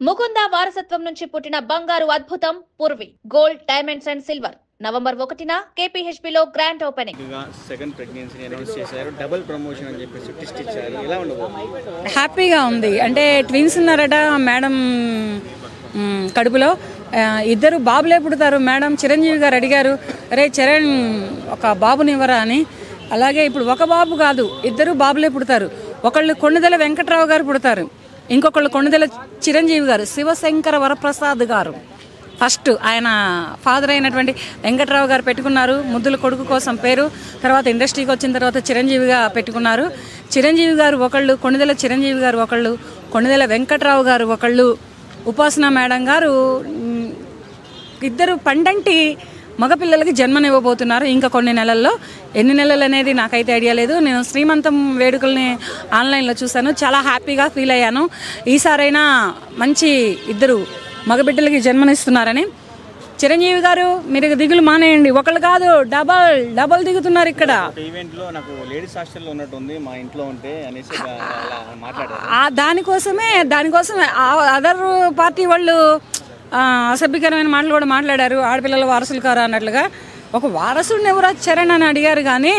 ముకుంద వారసత్వం నుంచి పుట్టిన బంగారు అద్భుతం Purvi gold diamonds and silver November 1న కేపీహెచ్పీలో గ్రాండ్ ఓపెనింగ్. సెకండ్ ప్రెగ్నెన్సీని అనౌన్స్ చేశారు. డబుల్ ప్రమోషన్ అని చెప్పేసి టెస్ట్ ఇచ్చారు. ఎలా ఉండబోతుంది? హ్యాపీగా ఉంది. అంటే ట్విన్స్ ఉన్నారట మేడం కడుపులో. ఇద్దరు బాబులే పుడతారు. మేడం చిరంజీవి గారు అడిగారు, రే చరణ్ ఒక బాబునివ్వరా అని. అలాగే ఇప్పుడు ఒక బాబు కాదు, ఇద్దరు బాబులే పుడతారు. ఒకళ్ళు కొణిదెల వెంకట్రావు గారు పుడతారు, ఇంకొకళ్ళు కొణిదెల చిరంజీవి గారు, శివశంకర వరప్రసాద్ గారు. ఫస్ట్ ఆయన ఫాదర్ అయినటువంటి వెంకట్రావు గారు పెట్టుకున్నారు ముద్దుల కొడుకు కోసం పేరు. తర్వాత ఇండస్ట్రీకి వచ్చిన తర్వాత చిరంజీవిగా పెట్టుకున్నారు. చిరంజీవి గారు ఒకళ్ళు, కొణిదెల చిరంజీవి గారు ఒకళ్ళు, కొణిదెల వెంకట్రావు గారు ఒకళ్ళు, ఉపాసన మేడం గారు. ఇద్దరు పండంటి మగపిల్లలకి జన్మనివ్వబోతున్నారు ఇంకా కొన్ని నెలల్లో. ఎన్ని నెలలు అనేది నాకైతే ఐడియా లేదు. నేను శ్రీమంతం వేడుకల్ని ఆన్లైన్లో చూశాను, చాలా హ్యాపీగా ఫీల్ అయ్యాను. ఈసారైనా మంచి ఇద్దరు మగబిడ్డలకి జన్మనిస్తున్నారని. చిరంజీవి గారు మీరు దిగులు మానేయండి, ఒకళ్ళు కాదు డబల్ దిగుతున్నారు ఇక్కడ. ఈవెంట్లో నాకు లేడీస్ హాస్టల్లో ఉన్నట్టుంది మా ఇంట్లో ఉంటే అనేసి మాట్లాడారు. దానికోసమే అదర్ పార్టీ వాళ్ళు అసభ్యకరమైన మాటలు కూడా మాట్లాడారు. ఆడపిల్లల వారసులు కారా అన్నట్లుగా. ఒక వారసుడిని ఎవరో చరణ్ అని అడిగారు కానీ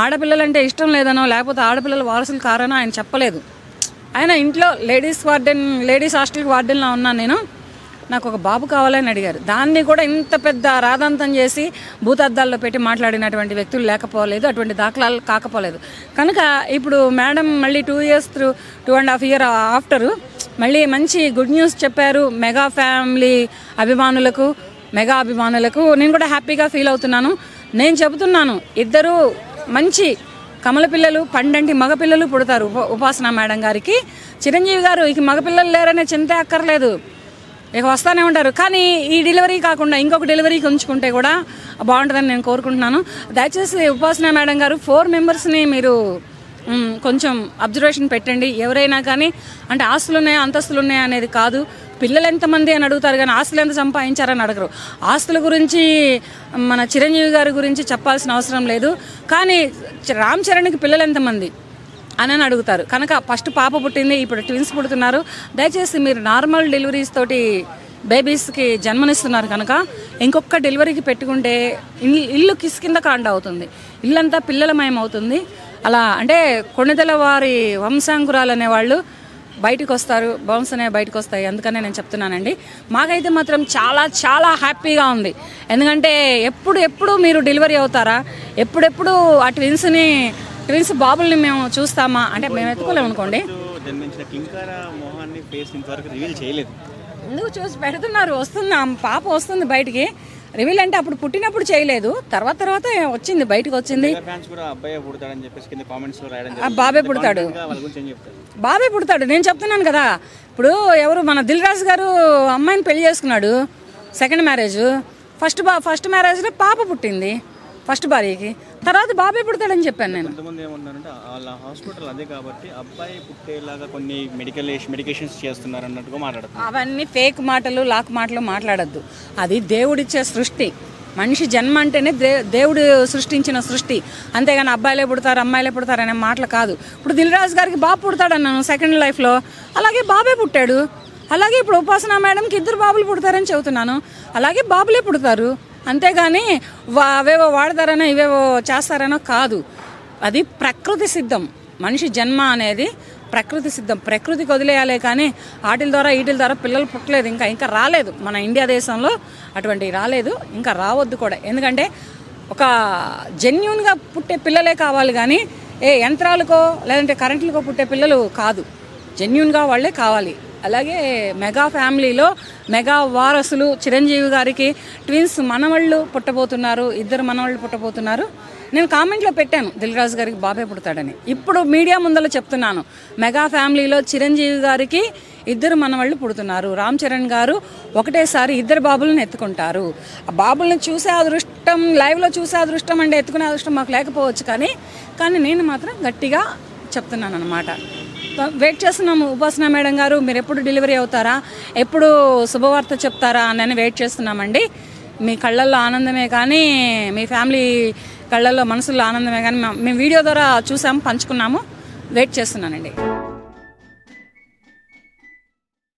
ఆడపిల్లలంటే ఇష్టం లేదనో లేకపోతే ఆడపిల్లల వారసులు కారనో ఆయన చెప్పలేదు. ఆయన ఇంట్లో లేడీస్ హాస్టల్కి వార్డెన్లో ఉన్నాను నేను, నాకు ఒక బాబు కావాలని అడిగారు. దాన్ని కూడా ఇంత పెద్ద రాదంతం చేసి భూతద్దాల్లో పెట్టి మాట్లాడినటువంటి వ్యక్తులు లేకపోలేదు, అటువంటి దాఖలాలు కాకపోలేదు. కనుక ఇప్పుడు మేడం మళ్ళీ 2.5 years ఆఫ్టరు మళ్ళీ మంచి గుడ్ న్యూస్ చెప్పారు మెగా ఫ్యామిలీ అభిమానులకు, మెగా అభిమానులకు. నేను కూడా హ్యాపీగా ఫీల్ అవుతున్నాను. నేను చెబుతున్నాను, ఇద్దరు మంచి కమల పిల్లలు, పండంటి మగపిల్లలు పుడతారు ఉపాసన మేడం గారికి. చిరంజీవి గారు ఇక మగపిల్లలు లేరనే చింతే అక్కర్లేదు, ఇక వస్తూనే ఉంటారు. కానీ ఈ డెలివరీ కాకుండా ఇంకొక డెలివరీకి ఉంచుకుంటే కూడా బాగుంటుందని నేను కోరుకుంటున్నాను. దయచేసి ఉపాసన మేడం గారు 4 members మీరు కొంచెం అబ్జర్వేషన్ పెట్టండి. ఎవరైనా కానీ అంటే ఆస్తులు ఉన్నాయా అంతస్తులు ఉన్నాయా అనేది కాదు, పిల్లలు ఎంతమంది అని అడుగుతారు కానీ ఆస్తులు ఎంత సంపాదించారని అడగరు. ఆస్తుల గురించి మన చిరంజీవి గారి గురించి చెప్పాల్సిన అవసరం లేదు, కానీ రామ్ చరణ్కి పిల్లలు ఎంతమంది అని అడుగుతారు. కనుక ఫస్ట్ పాప పుట్టింది, ఇప్పుడు ట్విన్స్ పుడుతున్నారు. దయచేసి మీరు నార్మల్ డెలివరీస్ తోటి బేబీస్కి జన్మనిస్తున్నారు కనుక ఇంకొక డెలివరీకి పెట్టుకుంటే ఇల్లు కింద కాండ అవుతుంది, ఇల్లంతా పిల్లలమయం అవుతుంది. అలా అంటే కొణిదెల వారి వంశాంకురాలు అనేవాళ్ళు బయటకు వస్తారు, బౌన్స్ అనేవి బయటకు వస్తాయి. అందుకనే నేను చెప్తున్నానండి. మాకైతే మాత్రం చాలా చాలా హ్యాపీగా ఉంది. ఎందుకంటే ఎప్పుడు మీరు డెలివరీ అవుతారా, ఎప్పుడెప్పుడు ఆ ట్విన్స్ బాబుల్ని మేము చూస్తామా అంటే మేము ఎత్తుకోలేము అనుకోండి. ఎందుకు చూసి పెడుతున్నారు, వస్తుంది ఆ పాప వస్తుంది బయటికి. రివీల్ అంటే అప్పుడు పుట్టినప్పుడు చేయలేదు, తర్వాత వచ్చింది బయటకు వచ్చింది. బాబే పుడతాడు నేను చెప్తున్నాను కదా. ఇప్పుడు ఎవరు మన దిల్ రాజు గారు అమ్మాయిని పెళ్లి చేసుకున్నాడు, సెకండ్ మ్యారేజ్. ఫస్ట్ మ్యారేజ్లో పాప పుట్టింది ఫస్ట్ భార్యకి, తర్వాత బాబే పుడతాడని చెప్పాను నేను. హాస్పిటల్ అదే కాబట్టి అబ్బాయి పుట్టేలాగా కొన్ని మెడికేషన్స్ చేస్తున్నారు అన్నట్టుగా మాట్లాడుతున్నారు. అవన్నీ ఫేక్ మాటలు, లాక్ మాటలు మాట్లాడద్దు. అది దేవుడిచ్చే సృష్టి. మనిషి జన్మ అంటేనే దేవుడు సృష్టించిన సృష్టి, అంతేగాని అబ్బాయిలే పుడతారు అమ్మాయిలే పుడతారు అనే మాటలు కాదు. ఇప్పుడు దిల్ రాజు గారికి బాబు పుడతాడు అన్నాను సెకండ్ లైఫ్లో, అలాగే బాబే పుట్టాడు. అలాగే ఇప్పుడు ఉపాసన మేడంకి 2 బాబులు పుడతారని చెబుతున్నాను, అలాగే బాబులే పుడతారు. అంతేగాని అవేవో వాడతారనో ఇవేవో చేస్తారనో కాదు. అది ప్రకృతి సిద్ధం. మనిషి జన్మ అనేది ప్రకృతి సిద్ధం, ప్రకృతికి వదిలేయాలే కానీ వీటి ద్వారా పిల్లలు పుట్టలేదు, ఇంకా రాలేదు. మన ఇండియా దేశంలో అటువంటి రాలేదు, ఇంకా రావద్దు కూడా. ఎందుకంటే ఒక జెన్యూన్గా పుట్టే పిల్లలే కావాలి కానీ యంత్రాలకో లేదంటే కరెంట్లకో పుట్టే పిల్లలు కాదు, జెన్యూన్గా వాళ్ళే కావాలి. అలాగే మెగా ఫ్యామిలీలో మెగా వారసులు చిరంజీవి గారికి ట్విన్స్ మనవళ్ళు పుట్టబోతున్నారు, 2 మనవళ్ళు పుట్టబోతున్నారు. నేను కామెంట్లో పెట్టాను దిల్ రాజు గారికి బాబే పుడతాడని. ఇప్పుడు మీడియా ముందర చెప్తున్నాను, మెగా ఫ్యామిలీలో చిరంజీవి గారికి 2 మనవళ్ళు పుడుతున్నారు. రామ్ చరణ్ గారు ఒకటేసారి 2 బాబులను ఎత్తుకుంటారు. ఆ బాబుల్ని చూసే అదృష్టం, లైవ్లో చూసే అదృష్టం అంటే ఎత్తుకునే అదృష్టం మాకు లేకపోవచ్చు, కానీ నేను మాత్రం గట్టిగా చెప్తున్నాను అన్నమాట. వెయిట్ చేస్తున్నాము. ఉపాసన మేడం గారు మీరు ఎప్పుడు డెలివరీ అవుతారా, ఎప్పుడు శుభవార్త చెప్తారా అని వెయిట్ చేస్తున్నామండి. మీ కళ్ళల్లో ఆనందమే కానీ, మీ ఫ్యామిలీ కళ్ళల్లో మనసుల్లో ఆనందమే కానీ మేము వీడియో ద్వారా చూసాము, పంచుకున్నాము. వెయిట్ చేస్తున్నానండి.